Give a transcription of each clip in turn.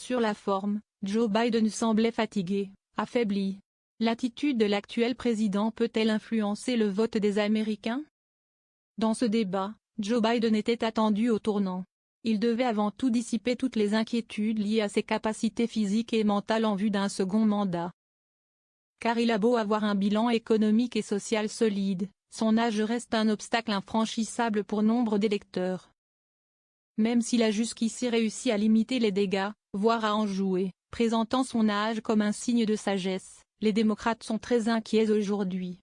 Sur la forme, Joe Biden semblait fatigué, affaibli. L'attitude de l'actuel président peut-elle influencer le vote des Américains? Dans ce débat, Joe Biden était attendu au tournant. Il devait avant tout dissiper toutes les inquiétudes liées à ses capacités physiques et mentales en vue d'un second mandat. Car il a beau avoir un bilan économique et social solide, son âge reste un obstacle infranchissable pour nombre d'électeurs. Même s'il a jusqu'ici réussi à limiter les dégâts, voire à en jouer, présentant son âge comme un signe de sagesse, les démocrates sont très inquiets aujourd'hui.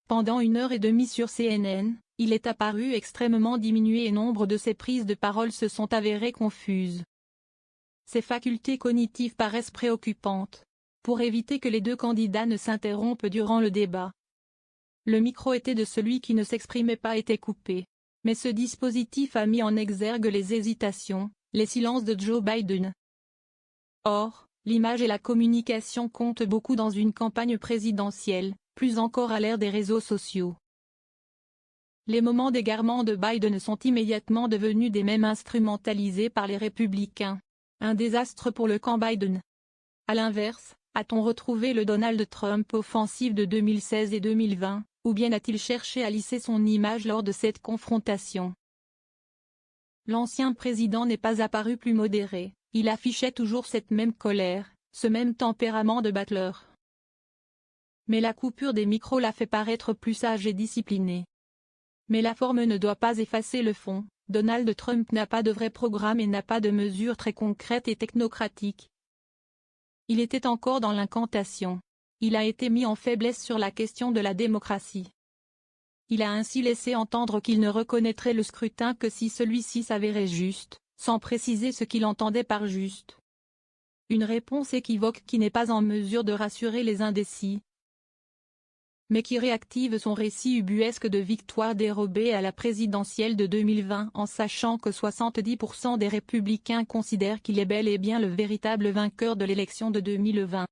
Pendant 1h30 sur CNN, il est apparu extrêmement diminué et nombre de ses prises de parole se sont avérées confuses. Ses facultés cognitives paraissent préoccupantes. Pour éviter que les deux candidats ne s'interrompent durant le débat, le micro était de celui qui ne s'exprimait pas était coupé. Mais ce dispositif a mis en exergue les hésitations, les silences de Joe Biden. Or, l'image et la communication comptent beaucoup dans une campagne présidentielle, plus encore à l'ère des réseaux sociaux. Les moments d'égarement de Biden sont immédiatement devenus des mèmes instrumentalisés par les républicains. Un désastre pour le camp Biden. À l'inverse, a-t-on retrouvé le Donald Trump offensif de 2016 et 2020, ou bien a-t-il cherché à lisser son image lors de cette confrontation? L'ancien président n'est pas apparu plus modéré, il affichait toujours cette même colère, ce même tempérament de battleur. Mais la coupure des micros l'a fait paraître plus sage et discipliné. Mais la forme ne doit pas effacer le fond. Donald Trump n'a pas de vrai programme et n'a pas de mesures très concrètes et technocratiques. Il était encore dans l'incantation. Il a été mis en faiblesse sur la question de la démocratie. Il a ainsi laissé entendre qu'il ne reconnaîtrait le scrutin que si celui-ci s'avérait juste, sans préciser ce qu'il entendait par juste. Une réponse équivoque qui n'est pas en mesure de rassurer les indécis, mais qui réactive son récit ubuesque de victoire dérobée à la présidentielle de 2020 en sachant que 70% des républicains considèrent qu'il est bel et bien le véritable vainqueur de l'élection de 2020.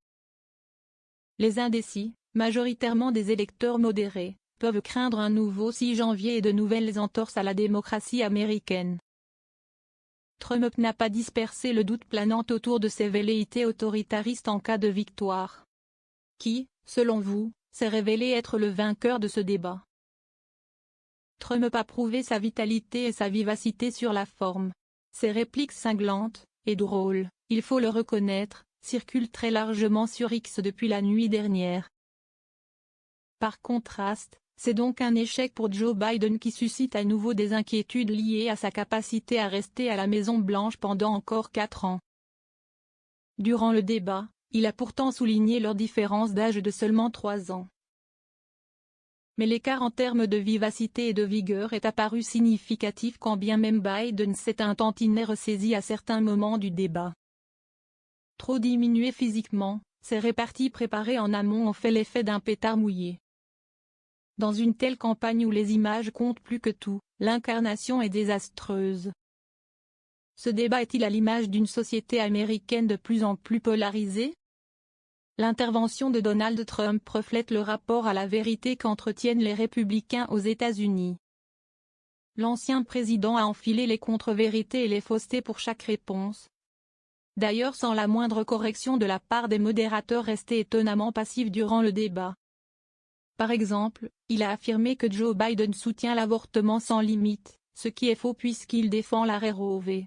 Les indécis, majoritairement des électeurs modérés, peuvent craindre un nouveau 6 janvier et de nouvelles entorses à la démocratie américaine. Trump n'a pas dispersé le doute planant autour de ses velléités autoritaristes en cas de victoire. Qui, selon vous, s'est révélé être le vainqueur de ce débat? Trump a prouvé sa vitalité et sa vivacité sur la forme. Ses répliques cinglantes, et drôles, il faut le reconnaître, circulent très largement sur X depuis la nuit dernière. Par contraste, c'est donc un échec pour Joe Biden qui suscite à nouveau des inquiétudes liées à sa capacité à rester à la Maison-Blanche pendant encore 4 ans. Durant le débat, il a pourtant souligné leur différence d'âge de seulement 3 ans. Mais l'écart en termes de vivacité et de vigueur est apparu significatif quand bien même Biden s'est un tantinet ressaisi à certains moments du débat. Trop diminué physiquement, ses réparties préparées en amont ont fait l'effet d'un pétard mouillé. Dans une telle campagne où les images comptent plus que tout, l'incarnation est désastreuse. Ce débat est-il à l'image d'une société américaine de plus en plus polarisée? L'intervention de Donald Trump reflète le rapport à la vérité qu'entretiennent les républicains aux États-Unis. L'ancien président a enfilé les contre-vérités et les faussetés pour chaque réponse. D'ailleurs sans la moindre correction de la part des modérateurs restés étonnamment passifs durant le débat. Par exemple, il a affirmé que Joe Biden soutient l'avortement sans limite, ce qui est faux puisqu'il défend l'arrêt Roe v.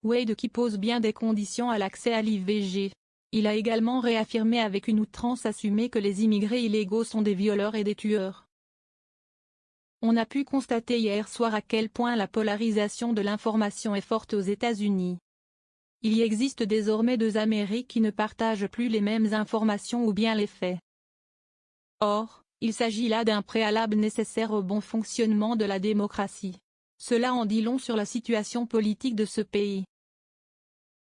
Wade qui pose bien des conditions à l'accès à l'IVG. Il a également réaffirmé avec une outrance assumée que les immigrés illégaux sont des violeurs et des tueurs. On a pu constater hier soir à quel point la polarisation de l'information est forte aux États-Unis. Il y existe désormais 2 Amériques qui ne partagent plus les mêmes informations ou bien les faits. Or, il s'agit là d'un préalable nécessaire au bon fonctionnement de la démocratie. Cela en dit long sur la situation politique de ce pays.